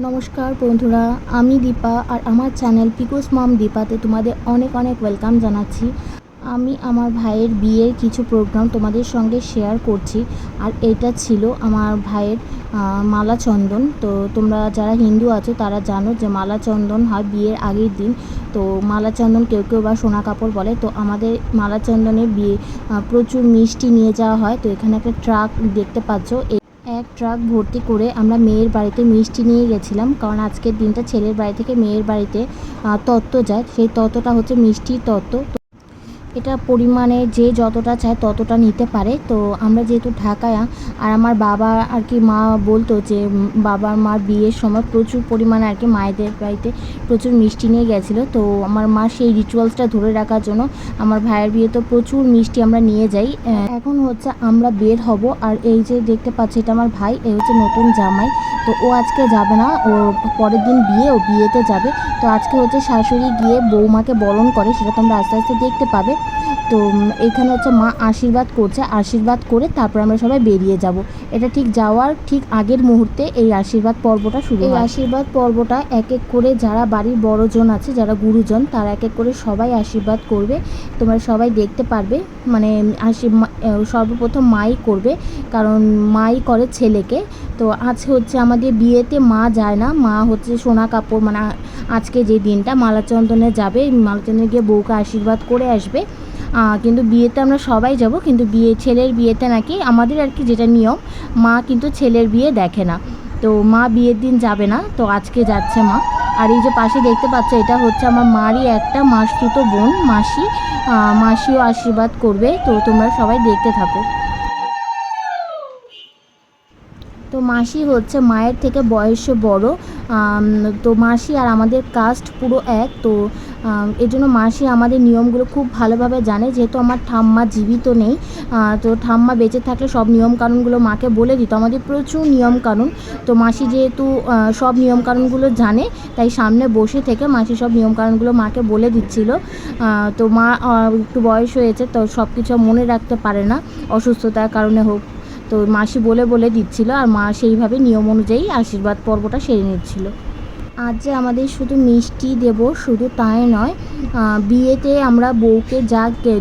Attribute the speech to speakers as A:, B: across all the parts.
A: নমস্কার বন্ধুরা, আমি দীপা আর আমার চ্যানেল পিকুস মম দীপাতে তোমাদের অনেক অনেক ওয়েলকাম জানাচ্ছি। আমি আমার ভাইয়ের বিয়ের কিছু প্রোগ্রাম তোমাদের সঙ্গে শেয়ার করছি। আর এটা ছিল আমার ভাইয়ের মালা চন্দন। তো তোমরা যারা হিন্দু আছো তারা জানো যে মালা চন্দন হয় বিয়ের আগের দিন। তো মালা চন্দন কেউ কেউ বা সোনা কাপড় বলে। তো আমাদের মালা চন্দনের বিয়ে প্রচুর মিষ্টি নিয়ে যাওয়া হয়। তো এখানে একটা ট্রাক দেখতে পাচ্ছ, এক ট্রাক ভর্তি করে আমরা মেয়ের বাড়িতে মিষ্টি নিয়ে গেছিলাম, কারণ আজকের দিনটা ছেলের বাড়ি থেকে মেয়ের বাড়িতে তত্ত্ব যায়। সেই তত্ত্বটা হচ্ছে মিষ্টির তত্ত্ব। এটা পরিমাণে যে যতটা চায় ততটা নিতে পারে। তো আমরা যেহেতু ঢাকায়, আর আমার বাবা আর কি মা বলতো যে বাবার মার বিয়ের সময় প্রচুর পরিমাণে আর কি মায়েদের বাড়িতে প্রচুর মিষ্টি নিয়ে গেছিলো। তো আমার মা সেই রিচুয়ালসটা ধরে রাখার জন্য আমার ভাইয়ের বিয়েতে প্রচুর মিষ্টি আমরা নিয়ে যাই। এখন হচ্ছে আমরা বের হব, আর এই যে দেখতে পাচ্ছি এটা আমার ভাই, এই হচ্ছে নতুন জামাই। তো ও আজকে যাবে না, ও পরের দিন বিয়ে, ও বিয়েতে যাবে। তো আজকে হচ্ছে শাশুড়ি গিয়ে বৌমাকে বরণ করে, সেটা তোমরা আস্তে আস্তে দেখতে পাবে। তো এইখানে হচ্ছে মা আশীর্বাদ করছে, আশীর্বাদ করে তারপর আমরা সবাই বেরিয়ে যাব। এটা ঠিক যাওয়ার ঠিক আগের মুহূর্তে এই আশীর্বাদ পর্বটা শুরু হয়। এই আশীর্বাদ পর্বটা এক এক করে যারা বাড়ির বড়জন আছে, যারা গুরুজন, তারা এক এক করে সবাই আশীর্বাদ করবে। তোমরা সবাই দেখতে পারবে। মানে সর্বপ্রথম মাই করবে, কারণ মাই করে ছেলেকে। তো আজ হচ্ছে আমাদের বিয়েতে মা যায় না, মা হচ্ছে সোনা কাপড়, মানে আজকে যে দিনটা মালাচন্দনে যাবে, মালাচন্দনে গিয়ে বউকে আশীর্বাদ করে আসবে। কিন্তু বিয়েতে আমরা সবাই যাব, কিন্তু ছেলের বিয়েতে নাকি আমাদের আর কি যেটা নিয়ম, মা কিন্তু ছেলের বিয়ে দেখে না। তো মা বিয়ের দিন যাবে না, তো আজকে যাচ্ছে মা। আর এই যে পাশে দেখতে পাচ্ছ, এটা হচ্ছে আমার মারই একটা মাসতুতো বোন, মাসি। মাসিও আশীর্বাদ করবে। তো তোমরা সবাই দেখতে থাকো। তো মাসি হচ্ছে মায়ের থেকে বয়সে বড়। তো মাসি আর আমাদের কাস্ট পুরো এক। তো এই জন্য মাসি আমাদের নিয়মগুলো খুব ভালোভাবে জানে। যেহেতু আমার ঠাম্মা জীবিত নেই, তো ঠাম্মা বেঁচে থাকলে সব নিয়মকানুনগুলো মাকে বলে দিত। আমাদের প্রচুর নিয়মকানুন। তো মাসি যেহেতু সব নিয়মকানুনগুলো জানে, তাই সামনে বসে থেকে মাসি সব নিয়মকানুনগুলো মাকে বলে দিচ্ছিল। তো মা একটু বয়স হয়েছে, তো সব কিছু মনে রাখতে পারে না, অসুস্থতার কারণে হোক। তো মাসি বলে বলে দিচ্ছিল, আর মা সেইভাবে নিয়ম অনুযায়ী আশীর্বাদ পর্বটা সেরে নিচ্ছিল। আজ যে আমাদের শুধু মিষ্টি দেব, শুধু তাই নয়, বিয়েতে আমরা বউকে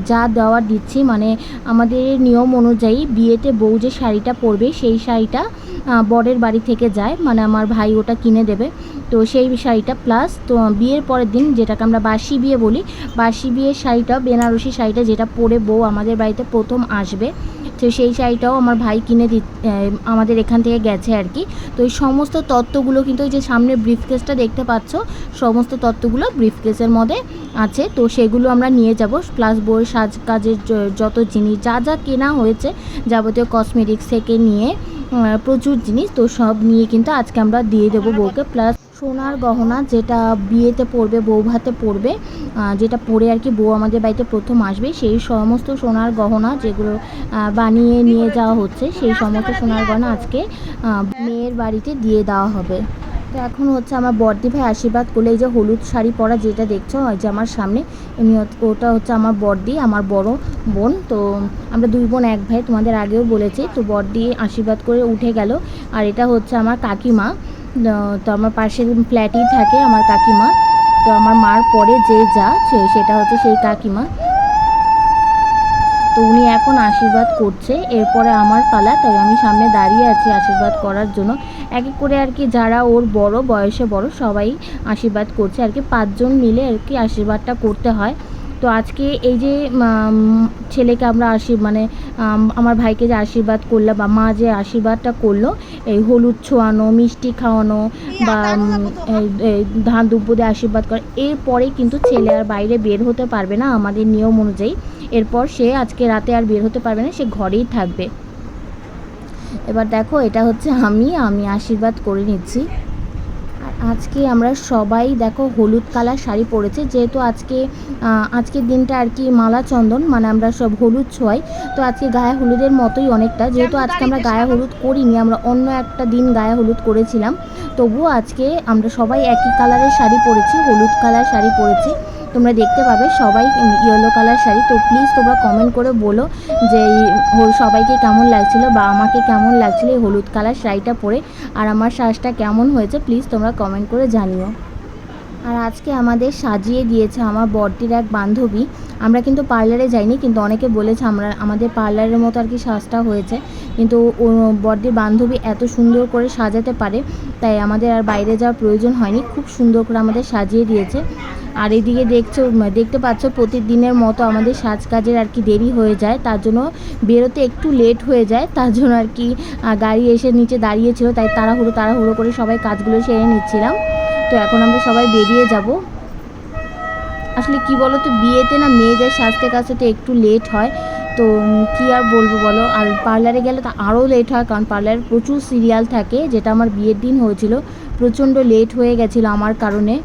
A: যা দেওয়া দিচ্ছি, মানে আমাদের নিয়ম অনুযায়ী বিয়েতে বউ যে শাড়িটা পরবে সেই শাড়িটা বরের বাড়ি থেকে যায়, মানে আমার ভাই ওটা কিনে দেবে। তো সেই শাড়িটা প্লাস তো বিয়ের পরের দিন, যেটাকে আমরা বাসি বিয়ে বলি, বাসি বিয়ের শাড়িটা, বেনারসি শাড়িটা যেটা পরে বউ আমাদের বাড়িতে প্রথম আসবে, তো সেই শাড়িটাও আমার ভাই কিনে আমাদের এখান থেকে গেছে আর কি। তো এই সমস্ত তত্ত্বগুলো কিন্তু ওই যে সামনে ব্রিফকেসটা দেখতে পাচ্ছ, সমস্ত তত্ত্বগুলো ব্রিফকেসের মধ্যে আছে। তো সেগুলো আমরা নিয়ে যাব, প্লাস বউয়ের সাজকাজের যত জিনিস যা যা কেনা হয়েছে, যাবতীয় কসমেটিক্স থেকে নিয়ে প্রচুর জিনিস, তো সব নিয়ে কিন্তু আজকে আমরা দিয়ে দেবো বউকে। প্লাস সোনার গহনা যেটা বিয়েতে পরবে, বউ ভাতে পরবে, যেটা পরে আর কি বউ আমাদের বাড়িতে প্রথম আসবে, সেই সমস্ত সোনার গহনা যেগুলো বানিয়ে নিয়ে যাওয়া হচ্ছে, সেই সমস্ত সোনার গহনা আজকে মেয়ের বাড়িতে দিয়ে দেওয়া হবে। তো এখন হচ্ছে আমার বড়দি ভাই আশীর্বাদ করলে, এই যে হলুদ শাড়ি পরা যেটা দেখছো, ওই যে আমার সামনে, এমনি ওটা হচ্ছে আমার বড়দি, আমার বড় বোন। তো আমরা দুই বোন এক ভাই, তোমাদের আগেও বলেছি। তো বড়দি আশীর্বাদ করে উঠে গেল। আর এটা হচ্ছে আমার কাকিমা। তো আমার পাশের ফ্ল্যাটেই থাকে আমার কাকিমা। তো আমার মার পরে যে সেটা হচ্ছে সেই কাকিমা। তো উনি এখন আশীর্বাদ করছে, এরপরে আমার পালা। তাই আমি সামনে দাঁড়িয়ে আছি আশীর্বাদ করার জন্য। এক এক করে আর কি যারা ওর বড়, বয়সে বড়, সবাই আশীর্বাদ করছে আর কি। 5 জন মিলে আর কি আশীর্বাদটা করতে হয়। তো আজকে এই যে ছেলেকে আমরা মানে আমার ভাইকে যে আশীর্বাদ করলো, বা মা যে আশীর্বাদটা করলো, এই হলুদ ছোঁয়ানো, মিষ্টি খাওয়ানো, বা ধান দুব্য দিয়ে আশীর্বাদ করে, এরপরে কিন্তু ছেলে আর বাইরে বের হতে পারবে না আমাদের নিয়ম অনুযায়ী। এরপর সে আজকে রাতে আর বের হতে পারবে না, সে ঘরেই থাকবে। এবার দেখো, এটা হচ্ছে আমি আশীর্বাদ করে নিচ্ছি। আর আজকে আমরা সবাই দেখো হলুদ কালার শাড়ি পরেছে, যেহেতু আজকের দিনটা আর কি মালা চন্দন, মানে আমরা সব হলুদ ছোঁয়াই। তো আজকে গায়ে হলুদের মতোই অনেকটা, যেহেতু আজকে আমরা গায়ে হলুদ করিনি, আমরা অন্য একটা দিন গায়ে হলুদ করেছিলাম, তবুও আজকে আমরা সবাই একই কালারের শাড়ি পরেছি, হলুদ কালার শাড়ি পরেছি। তোমরা দেখতে পাবে সবাই ইয়েলো কালার শাড়ি। তো প্লিজ তোমরা কমেন্ট করে বলো যে সবাইকে কেমন লাগছিলো বা আমাকে কেমন লাগছিলো এই হলুদ কালার শাড়িটা পরে, আর আমার সাজটা কেমন হয়েছে প্লিজ তোমরা কমেন্ট করে জানিও। আর আজকে আমাদের সাজিয়ে দিয়েছে আমার বড়দির এক বান্ধবী। আমরা কিন্তু পার্লারে যাইনি, কিন্তু অনেকে বলেছে আমাদের পার্লারের মতো আর কি সাজটা হয়েছে, কিন্তু ও বড়দির বান্ধবী এত সুন্দর করে সাজাতে পারে, তাই আমাদের আর বাইরে যাওয়ার প্রয়োজন হয়নি, খুব সুন্দর করে আমাদের সাজিয়ে দিয়েছে। আর এদিকে দেখতে পাচ্ছ প্রতিদিনের মতো আমাদের সাজকাজের আর কি দেরি হয়ে যায়, তার জন্য বেরোতে একটু লেট হয়ে যায়, তার জন্য আর কি গাড়ি এসে নিচে দাঁড়িয়েছিল, তাই তাড়াহুড়ো করে সবাই কাজগুলো সেরে নিচ্ছিলাম। তো এখন আমরা সবাই বেরিয়ে যাব। আসলে কি বলো তো, বিয়েতে না মেয়েদের সাজতে একটু লেট হয়, তো কি আর বলবো বলো। আর পার্লারে গেলে তো আরও লেট হয়, কারণ পার্লারে প্রচুর সিরিয়াল থাকে, যেটা আমার বিয়ের দিন হয়েছিল, প্রচণ্ড লেট হয়ে গেছিলো আমার কারণে।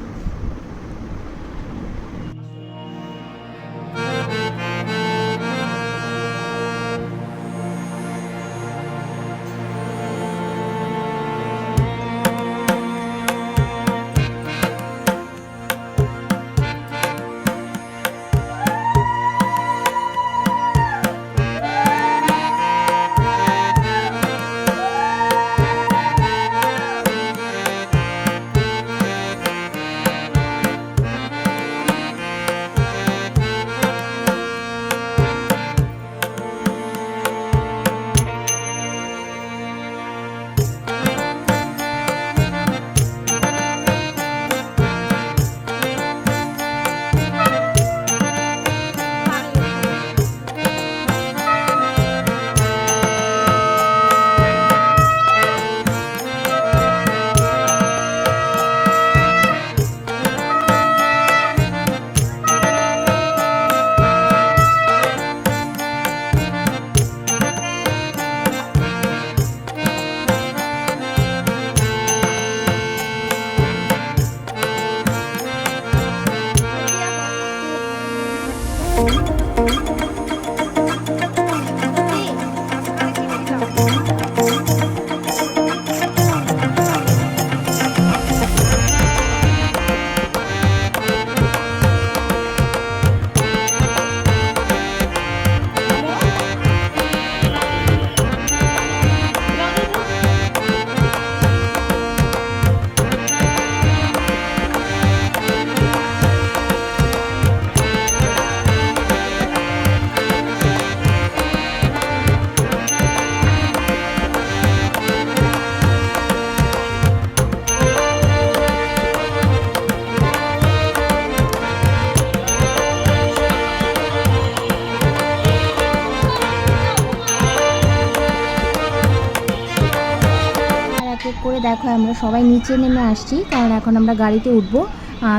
A: করে দেখো আমরা সবাই নিচে নেমে আসছি, কারণ এখন আমরা গাড়িতে উঠবো,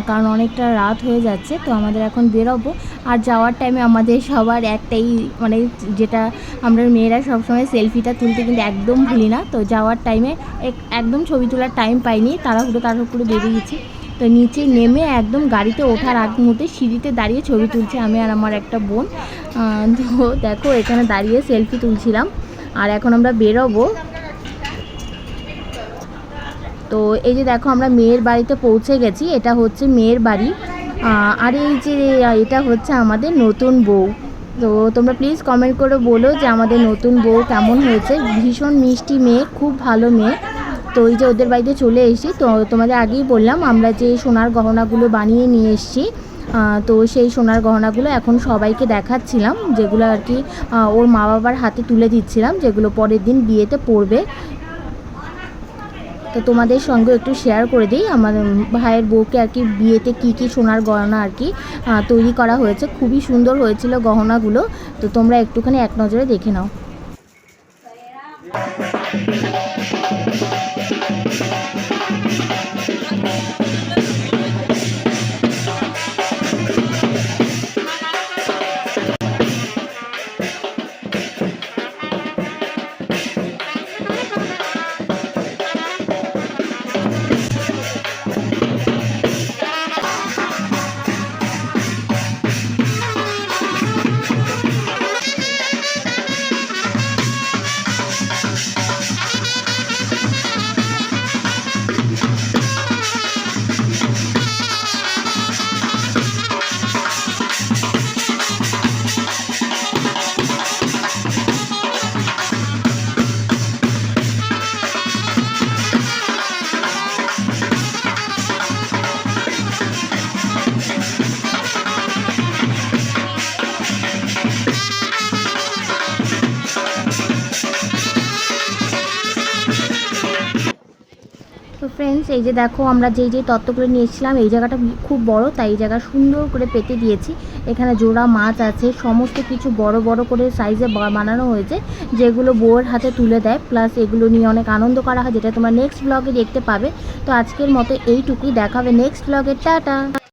A: কারণ অনেকটা রাত হয়ে যাচ্ছে, তো আমাদের এখন বেরোবো। আর যাওয়ার টাইমে আমাদের সবার একটাই মানে যেটা আমরা মেয়েরা সবসময় সেলফিটা তুলতে কিন্তু একদম ভুলি না, তো যাওয়ার টাইমে একদম ছবি তোলার টাইম পাইনি, তাড়াহুড়ো বেরিয়ে গেছি। তো নিচে নেমে একদম গাড়িতে ওঠার আগ মুহূর্তে সিঁড়িতে দাঁড়িয়ে ছবি তুলছি আমি আর আমার একটা বোন। তো দেখো এখানে দাঁড়িয়ে সেলফি তুলছিলাম। আর এখন আমরা বেরোবো। তো এই যে দেখো আমরা মেয়ের বাড়িতে পৌঁছে গেছি, এটা হচ্ছে মেয়ের বাড়ি। আর এই যে এটা হচ্ছে আমাদের নতুন বউ। তো তোমরা প্লিজ কমেন্ট করে বলো যে আমাদের নতুন বউ কেমন হয়েছে। ভীষণ মিষ্টি মেয়ে, খুব ভালো মেয়ে। তো এই যে ওদের বাড়িতে চলে এসেছি, তো তোমাদের আগেই বললাম আমরা যে সোনার গহনাগুলো বানিয়ে নিয়ে এসেছি, তো সেই সোনার গহনাগুলো এখন সবাইকে দেখাচ্ছিলাম, যেগুলো আর কি ওর মা বাবার হাতে তুলে দিচ্ছিলাম, যেগুলো পরের দিন বিয়েতে পরবে। তো তোমাদের সঙ্গে একটু শেয়ার করে দিই আমার ভাইয়ের বউকে আর কি বিয়েতে কী সোনার গহনা আর কি তৈরি করা হয়েছে, খুবই সুন্দর হয়েছিল গহনাগুলো। তো তোমরা একটুখানি এক নজরে দেখে নাও। ফ্রেন্ডস, এই যে দেখো আমরা যেই তত্ত্বগুলো নিয়ে এসেছিলাম, এই জায়গাটা খুব বড়, তাই এই জায়গা সুন্দর করে পেতে দিয়েছি। এখানে জোড়া মাছ আছে, সমস্ত কিছু বড় বড় করে সাইজে বানানো হয়েছে, যেগুলো বউয়ের হাতে তুলে দেয়। প্লাস এগুলো নিয়ে অনেক আনন্দ করা হয়, যেটা তোমার নেক্সট ব্লগে দেখতে পাবে। তো আজকের মতো এইটুকুই, দেখা হবে নেক্সট ব্লগে। টাটা।